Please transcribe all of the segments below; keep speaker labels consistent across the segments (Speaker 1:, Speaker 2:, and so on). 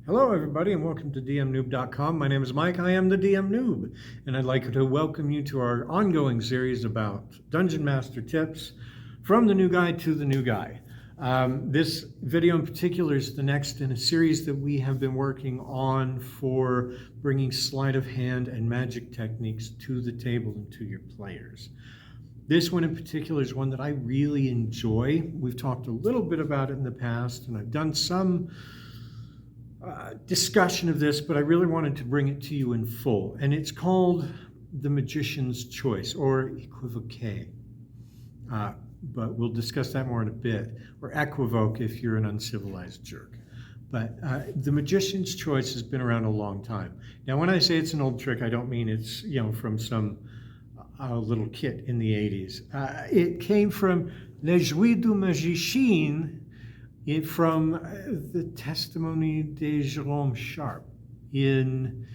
Speaker 1: Hello, everybody, and welcome to DMNoob.com. My name is Mike. I am the DM Noob, and I'd like to welcome you to our ongoing series about Dungeon Master tips from the new guy to the new guy. This video in particular is the next in a series that we have been working on for bringing sleight of hand and magic techniques to the table and to your players. This one in particular is one that I really enjoy. We've talked a little bit about it in the past, and I've done some discussion of this, but I really wanted to bring it to you in full. And it's called The Magician's Choice, or equivoque. But we'll discuss that more in a bit, or equivoque if you're an uncivilized jerk. But The Magician's Choice has been around a long time. Now, when I say it's an old trick, I don't mean it's from some little kit in the 80s. It came from Le Jouet du Magicien, from the Testimony de Jérôme Sharp in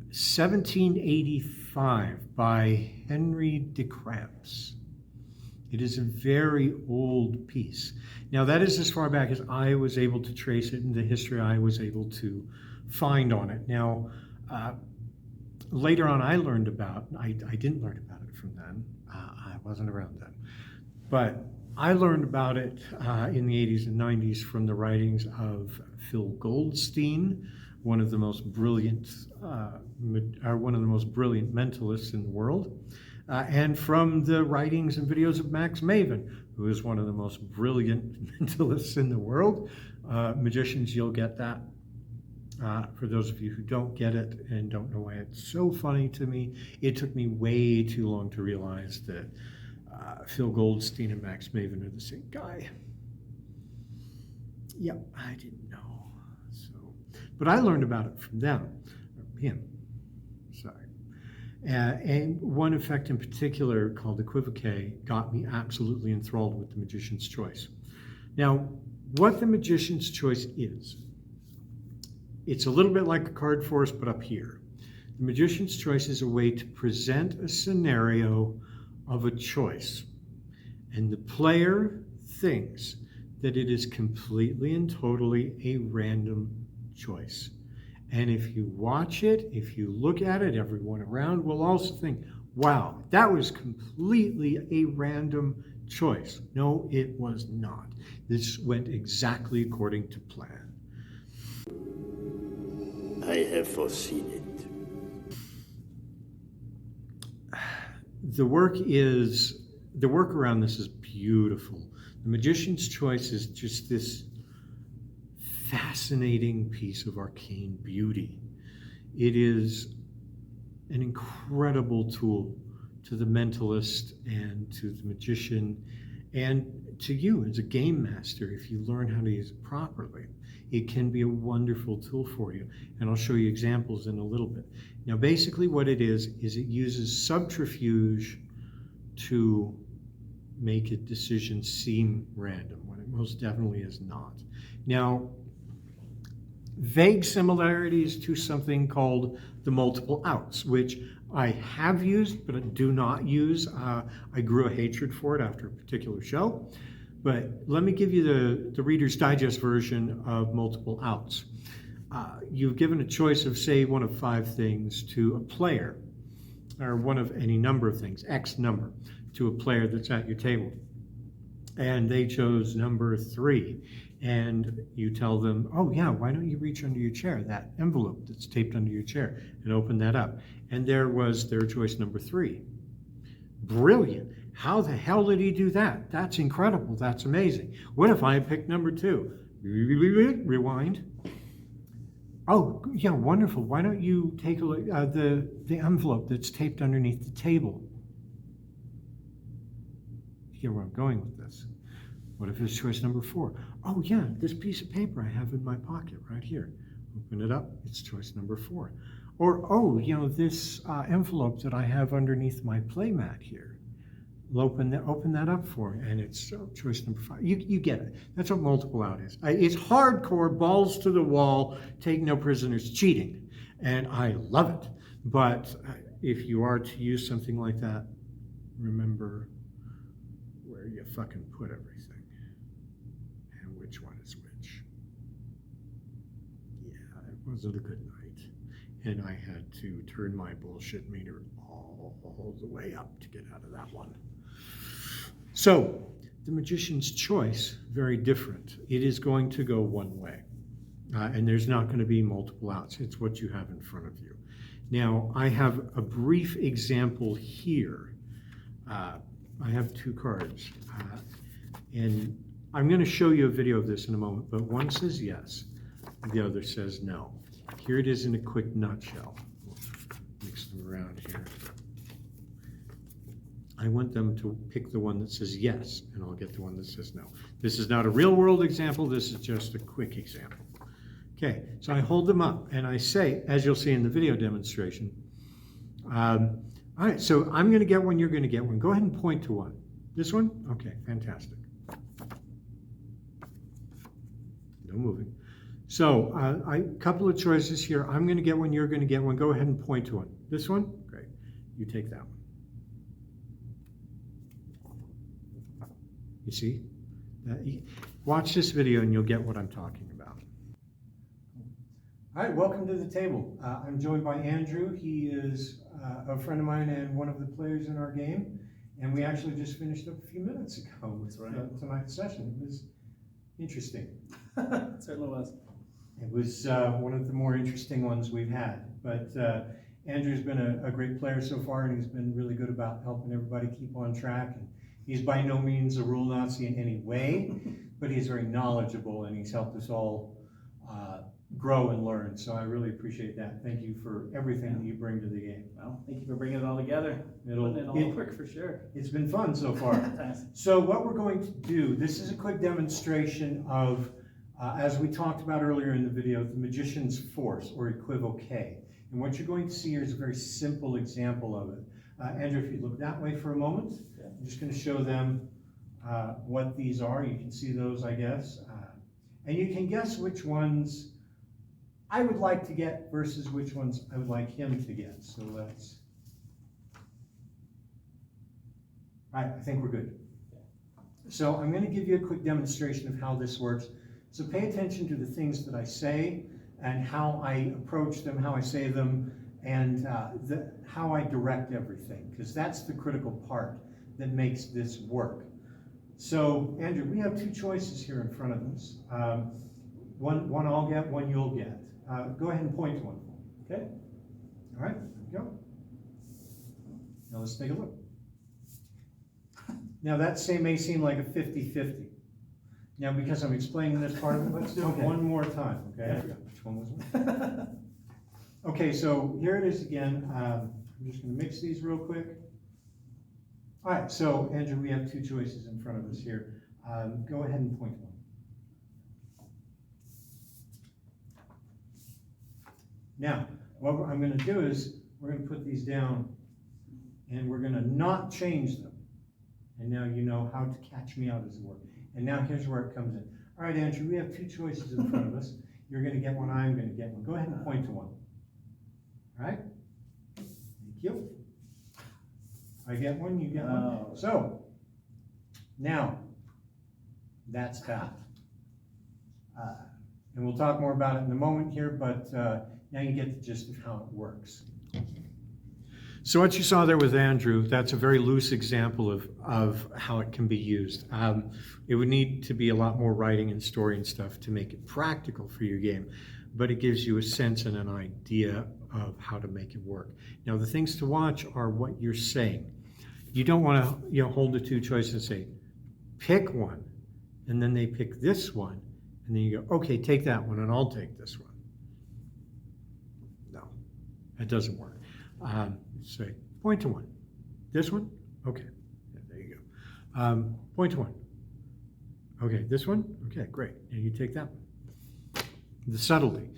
Speaker 1: 1785 by Henry de Cramps. It is a very old piece. Now, that is as far back as I was able to trace it in the history I was able to find on it. Now, later on I learned about, I didn't learn about it from then, I wasn't around then, but I learned about it in the 80s and 90s from the writings of Phil Goldstein, one of the most brilliant mentalists in the world, and from the writings and videos of Max Mavens, who is one of the most brilliant mentalists in the world. Magicians, you'll get that. For those of you who don't get it and don't know why it's so funny to me, it took me way too long to realize that Phil Goldstein and Max Mavens are the same guy. Yep, I didn't know. But I learned about it from him. Sorry. And one effect in particular called equivoque got me absolutely enthralled with The Magician's Choice. Now, what The Magician's Choice is, it's a little bit like a card force, but up here. The Magician's Choice is a way to present a scenario of a choice, and the player thinks that it is completely and totally a random choice. And if you watch it, if you look at it, everyone around will also think, wow, that was completely a random choice. No, it was not. This went exactly according to plan.
Speaker 2: I have foreseen it.
Speaker 1: The work around this is beautiful. The Magician's Choice is just this fascinating piece of arcane beauty. It is an incredible tool to the mentalist and to the magician and to you as a game master. If you learn how to use it properly, it can be a wonderful tool for you. And I'll show you examples in a little bit. Now, basically what it is it uses subterfuge to make a decision seem random when it most definitely is not. Now, vague similarities to something called the multiple outs, which I have used, but I do not use. I grew a hatred for it after a particular show. But let me give you the Reader's Digest version of multiple outs. You've given a choice of, say, one of 5 things to a player, or one of any number of things, X number, to a player that's at your table. And they chose number 3. And you tell them, oh yeah, why don't you reach under your chair, that envelope that's taped under your chair, and open that up. And there was their choice number 3. Brilliant. How the hell did he do that? That's incredible. That's amazing. What if I picked number 2? Rewind. Oh, yeah, wonderful. Why don't you take a look at the envelope that's taped underneath the table? You hear where I'm going with this. What if it's choice number 4? Oh, yeah, this piece of paper I have in my pocket right here. Open it up. It's choice number 4. Or, oh, this envelope that I have underneath my playmat here. Open that up for it, and it's choice number 5. You get it. That's what multiple out is. It's hardcore, balls to the wall, take no prisoners cheating, and I love it. But if you are to use something like that, remember where you fucking put everything and which one is which. Yeah, wasn't a good night. And I had to turn my bullshit meter all the way up to get out of that one. So, the magician's choice, very different. It is going to go one way. And there's not going to be multiple outs. It's what you have in front of you. Now, I have a brief example here. I have two cards. And I'm going to show you a video of this in a moment, but one says yes, the other says no. Here it is in a quick nutshell. Mix them around here. I want them to pick the one that says yes, and I'll get the one that says no. This is not a real world example, this is just a quick example. Okay, so I hold them up and I say, as you'll see in the video demonstration, all right, so I'm going to get one, you're going to get one. Go ahead and point to one. This one? Okay, fantastic. No moving. So a couple of choices here. I'm going to get one, you're going to get one. Go ahead and point to one. This one? Great. You take that one. You see? Watch this video and you'll get what I'm talking about. All right, welcome to the table. I'm joined by Andrew. He is a friend of mine and one of the players in our game. And we actually just finished up a few minutes ago with tonight's session. It was interesting.
Speaker 3: It certainly was.
Speaker 1: It was one of the more interesting ones we've had. But Andrew's been a great player so far, and he's been really good about helping everybody keep on track. And he's by no means a rule Nazi in any way, but he's very knowledgeable, and he's helped us all grow and learn. So I really appreciate that. Thank you for everything that you bring to the game.
Speaker 3: Well, thank you for bringing it all together. Putting it all to work for sure.
Speaker 1: It's been fun so far.
Speaker 3: Thanks.
Speaker 1: So what we're going to do, this is a quick demonstration of, as we talked about earlier in the video, the magician's force, or equivoque. And what you're going to see here is a very simple example of it. Andrew, if you look that way for a moment, I'm just going to show them what these are. You can see those, I guess. And you can guess which ones I would like to get versus which ones I would like him to get. So let's... All right, I think we're good. So I'm going to give you a quick demonstration of how this works. So pay attention to the things that I say and how I approach them, how I say them, and how I direct everything, because that's the critical part that makes this work. So, Andrew, we have two choices here in front of us. One I'll get, one you'll get. Go ahead and point to one. Okay? All right, there we go. Now let's take a look. Now that may seem like a 50-50. Now, because I'm explaining this part of it, let's do it one more time, okay? I forgot which one was it. Okay, so here it is again. I'm just going to mix these real quick. All right, so Andrew, we have two choices in front of us here. Go ahead and point one. Now, what I'm going to do is we're going to put these down and we're going to not change them. And now you know how to catch me out, as it were. And now here's where it comes in. All right, Andrew, we have two choices in front of us. You're going to get one, I'm going to get one. Go ahead and point to one. All right? Thank you. I get one, you get one. So, now, that's that. And we'll talk more about it in a moment here, but now you get the gist of how it works. So what you saw there with Andrew, that's a very loose example of how it can be used. It would need to be a lot more writing and story and stuff to make it practical for your game, but it gives you a sense and an idea of how to make it work. Now the things to watch are what you're saying. You don't want to hold the two choices and say, pick one, and then they pick this one, and then you go, okay, take that one, and I'll take this one. No, that doesn't work. Say, point to one. This one? Okay, yeah, there you go. Point to one. Okay, this one? Okay, great. And you take that one. The subtlety.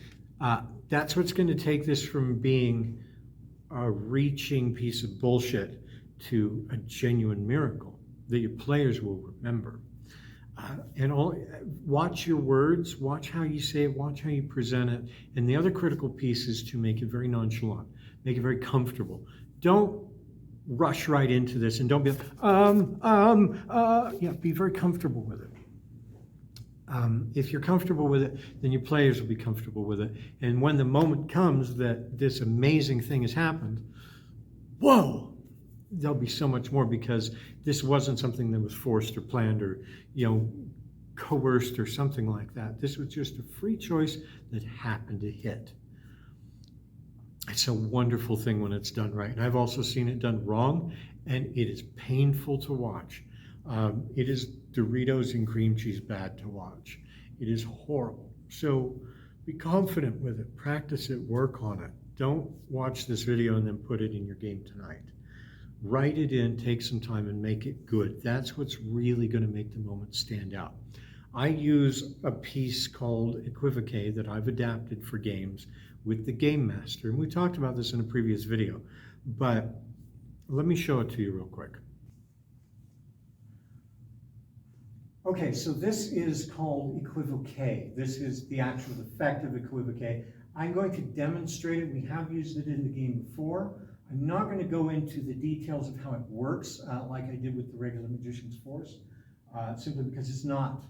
Speaker 1: That's what's going to take this from being a reaching piece of bullshit to a genuine miracle that your players will remember. Watch your words, watch how you say it, watch how you present it. And the other critical piece is to make it very nonchalant, make it very comfortable. Don't rush right into this and don't be, be very comfortable with it. If you're comfortable with it, then your players will be comfortable with it. And when the moment comes that this amazing thing has happened, whoa, there'll be so much more, because this wasn't something that was forced or planned or, coerced or something like that. This was just a free choice that happened to hit. It's a wonderful thing when it's done right. And I've also seen it done wrong, and it is painful to watch. It is Doritos and cream cheese bad to watch. It is horrible. So be confident with it. Practice it. Work on it. Don't watch this video and then put it in your game tonight. Write it in, take some time, and make it good. That's what's really going to make the moment stand out. I use a piece called Equivoque that I've adapted for games with the Game Master. And we talked about this in a previous video, but let me show it to you real quick. Okay, so this is called Equivoque. This is the actual effect of Equivoque. I'm going to demonstrate it. We have used it in the game before. I'm not going to go into the details of how it works like I did with the regular Magician's Force, simply because it's not,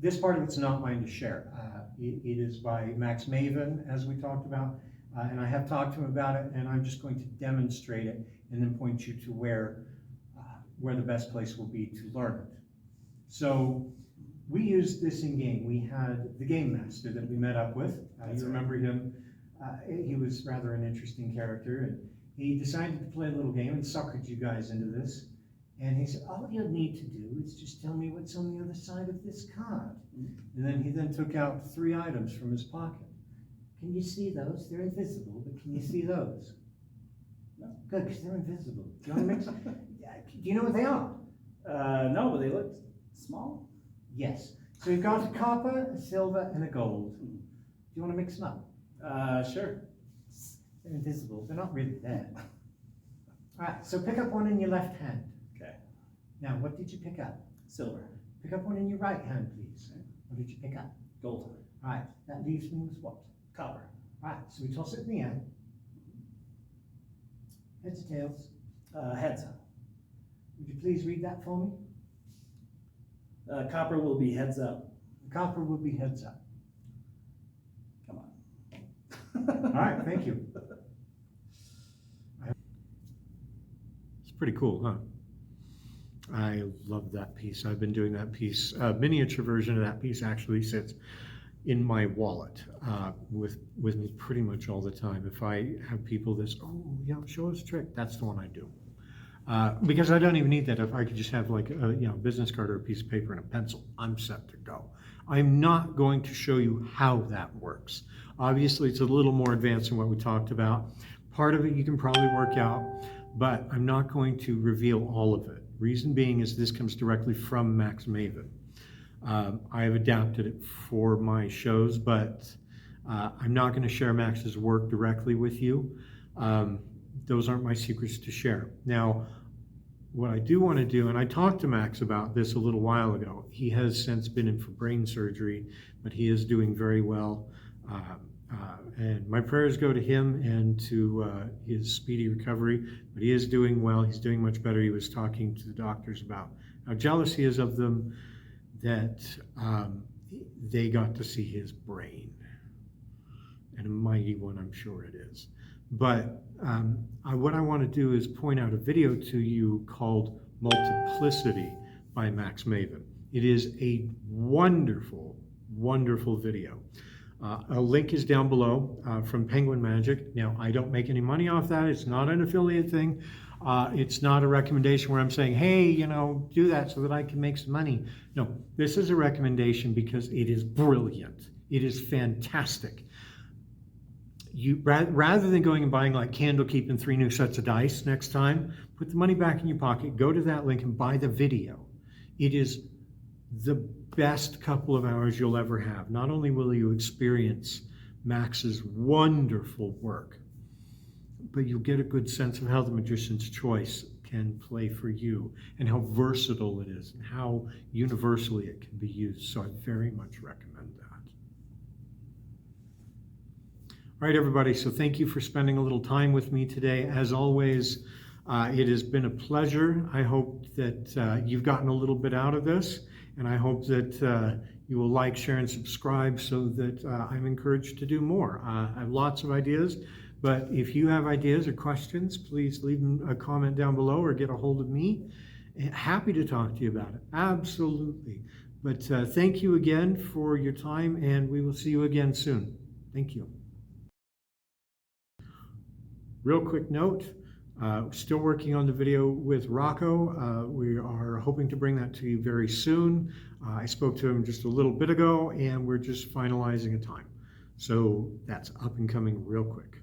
Speaker 1: this part of it's not mine to share. It is by Max Mavens, as we talked about, and I have talked to him about it, and I'm just going to demonstrate it and then point you to where the best place will be to learn it. So we used this in game. We had the Game Master that we met up with. You remember him. He was rather an interesting character, and he decided to play a little game and suckered you guys into this. And he said, all you need to do is just tell me what's on the other side of this card. And then he took out 3 items from his pocket. Can you see those? They're invisible, but can you see those? No. Good, because they're invisible. Do you want to mix? Do you know what they are?
Speaker 3: No, but they look small.
Speaker 1: Yes. So you've got a copper, a silver, and a gold. Do you want to mix them up?
Speaker 3: Sure.
Speaker 1: They're invisible. They're not really there. All right, so pick up one in your left hand.
Speaker 3: Okay.
Speaker 1: Now, what did you pick up?
Speaker 3: Silver.
Speaker 1: Pick up one in your right hand, please. What did you pick up?
Speaker 3: Gold.
Speaker 1: All right, that leaves me with what?
Speaker 3: Copper.
Speaker 1: All right, so we toss it in the air. Heads or tails?
Speaker 3: Heads.
Speaker 1: Would you please read that for me?
Speaker 3: Copper will be heads up.
Speaker 1: The copper will be heads up.
Speaker 3: Come on.
Speaker 1: All right, thank you. It's pretty cool, huh? I love that piece. I've been doing that piece. A miniature version of that piece actually sits in my wallet with me pretty much all the time. If I have people that, oh, yeah, show us a trick, that's the one I do. Because I don't even need that. If I could just have like a business card or a piece of paper and a pencil, I'm set to go. I'm not going to show you how that works. Obviously, it's a little more advanced than what we talked about. Part of it you can probably work out, but I'm not going to reveal all of it. Reason being is this comes directly from Max Mavens. I have adapted it for my shows, but I'm not going to share Max's work directly with you. Those aren't my secrets to share. Now, what I do want to do, and I talked to Max about this a little while ago. He has since been in for brain surgery, but he is doing very well. And my prayers go to him and to his speedy recovery, but he is doing well. He's doing much better. He was talking to the doctors about how jealous he is of them, that they got to see his brain. And a mighty one, I'm sure it is. But what I want to do is point out a video to you called Multiplicity by Max Mavens. It is a wonderful, wonderful video. A link is down below from Penguin Magic. Now, I don't make any money off that. It's not an affiliate thing. It's not a recommendation where I'm saying, hey, do that so that I can make some money. No, this is a recommendation because it is brilliant. It is fantastic. Rather than going and buying like Candlekeep and 3 new sets of dice next time, put the money back in your pocket, go to that link and buy the video. It is the best couple of hours you'll ever have. Not only will you experience Max's wonderful work, but you'll get a good sense of how the Magician's Choice can play for you and how versatile it is and how universally it can be used. So I very much recommend that. All right, everybody, so thank you for spending a little time with me today. As always, It has been a pleasure. I hope that you've gotten a little bit out of this, and I hope that you will like, share, and subscribe so that I'm encouraged to do more. I have lots of ideas, but if you have ideas or questions, please leave a comment down below or get a hold of me. Happy to talk to you about it. Absolutely. But thank you again for your time, and we will see you again soon. Thank you. Real quick note, still working on the video with Rocco. We are hoping to bring that to you very soon. I spoke to him just a little bit ago, and we're just finalizing a time. So that's up and coming real quick.